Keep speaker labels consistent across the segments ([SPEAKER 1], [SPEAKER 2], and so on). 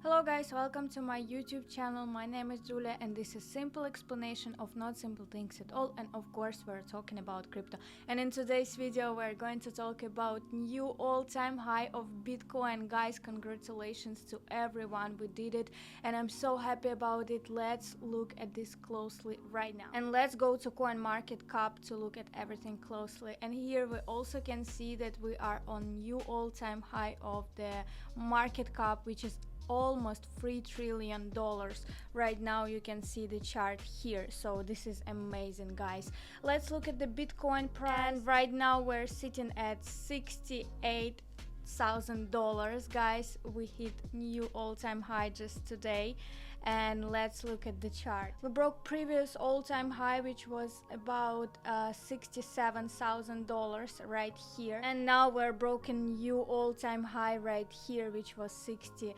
[SPEAKER 1] Hello guys, welcome to my YouTube channel. My name is Julia and this is simple explanation of not simple things at all, and of course we're talking about crypto. And in today's video we're going to talk about new all-time high of Bitcoin. Guys, congratulations to everyone, we did it and I'm so happy about it. Let's look at this closely right now. And let's go to CoinMarketCap to look at everything closely. And here we also can see that we are on new all-time high of the market cap, which is almost $3 trillion right now. You can see the chart here, so this is amazing, guys. Let's look at the Bitcoin price. And right now we're sitting at $68,000, guys. We hit new all-time high just today. And let's look at the chart. We broke previous all-time high, which was about $67,000 right here, and now we're broken new all-time high right here, which was $68,000.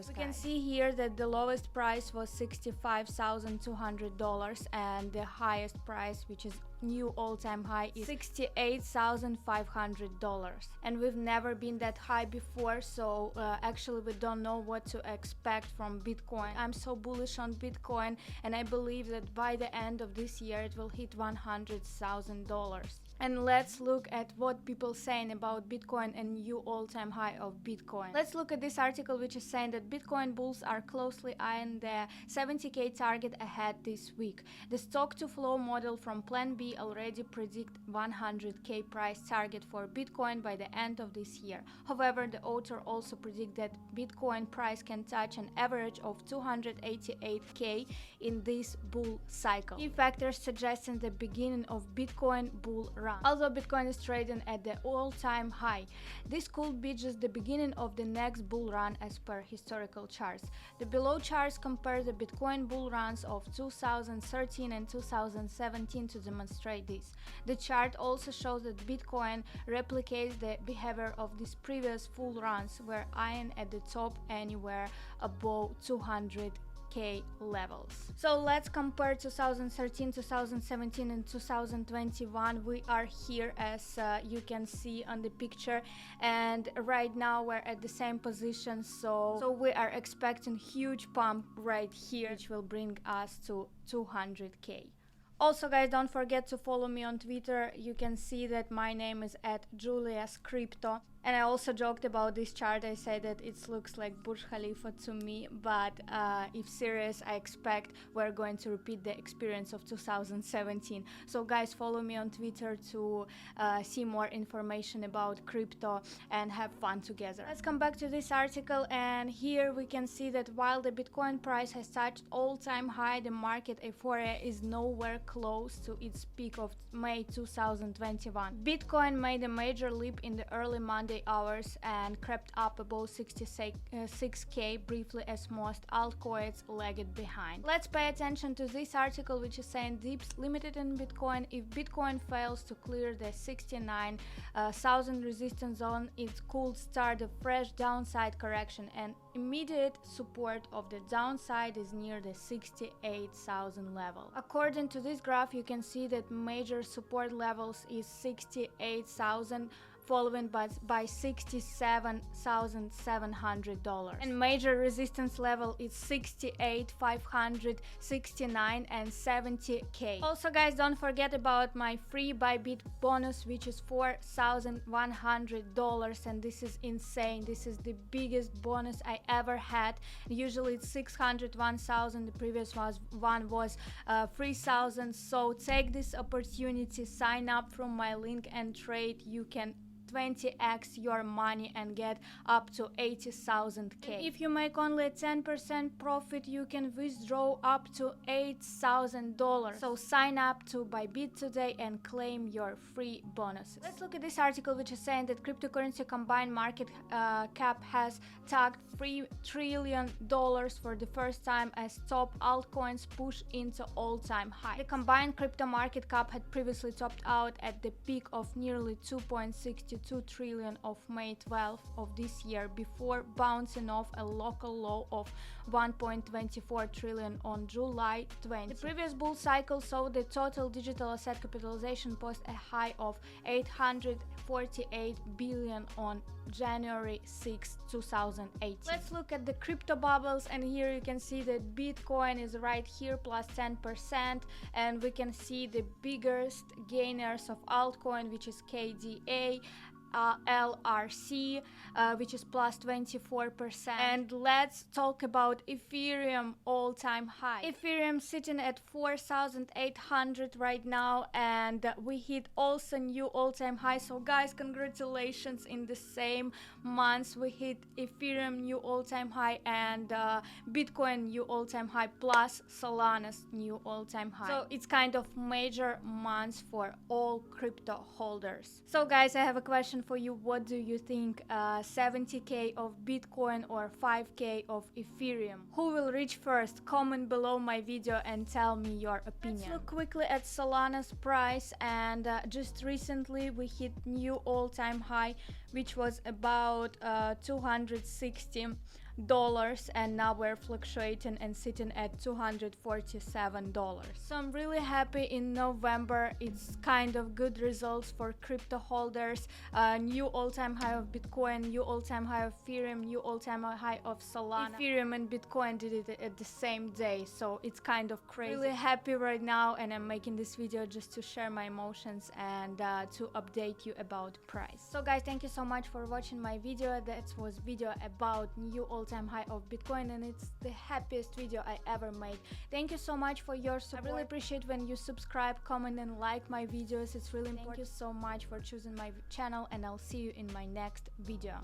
[SPEAKER 1] We can see here that the lowest price was $65,200 and the highest price, which is new all-time high, is $68,500. And we've never been that high before, so actually we don't know what to expect from Bitcoin. I'm so bullish on Bitcoin and I believe that by the end of this year it will hit $100,000. And let's look at what people saying about Bitcoin and new all-time high of Bitcoin. Let's look at this article, which is saying that Bitcoin bulls are closely eyeing the 70k target ahead this week. The stock-to-flow model from Plan B already predict 100k price target for Bitcoin by the end of this year. However, the author also predict that Bitcoin price can touch an average of 288k in this bull cycle. Key factors suggesting the beginning of Bitcoin bull run. Although Bitcoin is trading at the all-time high, this could be just the beginning of the next bull run as per historical charts. The below charts compare the Bitcoin bull runs of 2013 and 2017 to demonstrate this. The chart also shows that Bitcoin replicates the behavior of these previous bull runs, where eyeing at the top anywhere above 200k levels. So let's compare 2013, 2017 and 2021. We are here as you can see on the picture, and right now we're at the same position, so we are expecting huge pump right here, which will bring us to 200k. Also, guys, don't forget to follow me on Twitter. You can see that my name is at juliascrypto. And I also joked about this chart. I said that it looks like Burj Khalifa to me, but if serious, I expect we're going to repeat the experience of 2017. So guys, follow me on Twitter to see more information about crypto and have fun together. Let's come back to this article, and here we can see that while the Bitcoin price has touched all-time high, the market euphoria is nowhere close to its peak of May 2021. Bitcoin made a major leap in the early Monday hours and crept up above 66k briefly as most altcoins lagged behind. Let's pay attention to this article, which is saying dips limited in Bitcoin. If Bitcoin fails to clear the 69,000 resistance zone, it could start a fresh downside correction, and immediate support of the downside is near the 68,000 level. According to this graph, you can see that major support levels is 68,000, followed by $67,700, and major resistance level is 68,500, 69 and 70k. Also, guys, don't forget about my free Bybit bonus, which is $4,100, and this is insane. This is the biggest bonus I ever had. Usually it's 600, 1,000. The previous one was 3,000. So take this opportunity, sign up from my link and trade. You can 20x your money and get up to 80,000k. If you make only a 10% profit, you can withdraw up to $8,000. So sign up to Bybit today and claim your free bonuses. Let's look at this article, which is saying that cryptocurrency combined market cap has tagged $3 trillion for the first time as top altcoins push into all-time high. The combined crypto market cap had previously topped out at the peak of nearly $2.62 1.2 trillion of May 12th of this year before bouncing off a local low of 1.24 trillion on July 20. The previous bull cycle saw the total digital asset capitalization post a high of 848 billion on January 6, 2018. Let's look at the crypto bubbles, and here you can see that Bitcoin is right here plus 10%, and we can see the biggest gainers of altcoin, which is KDA, LRC, which is plus 24%. And let's talk about Ethereum all-time high. Ethereum sitting at 4,800 right now, and we hit also new all-time high. So guys, congratulations, in the same months we hit Ethereum new all-time high and Bitcoin new all-time high plus Solana's new all-time high. So it's kind of major months for all crypto holders. So guys, I have a question for you. What do you think, 70k of Bitcoin or 5k of Ethereum? Who will reach first? Comment below my video and tell me your opinion. Let's look quickly at Solana's price, and just recently we hit new all-time high, which was about $260, and now we're fluctuating and sitting at $247. So I'm really happy. In November it's kind of good results for crypto holders. New all-time high of Bitcoin, new all-time high of Ethereum, new all-time high of Solana. Ethereum and Bitcoin did it at the same day, so it's kind of crazy. Really happy right now, and I'm making this video just to share my emotions and to update you about price. So guys, thank you so much for watching my video. That was video about new all-time high of Bitcoin, and it's the happiest video I ever made. Thank you so much for your support. I really appreciate when you subscribe, comment and like my videos. It's really important. Thank you so much for choosing my channel, and I'll see you in my next video.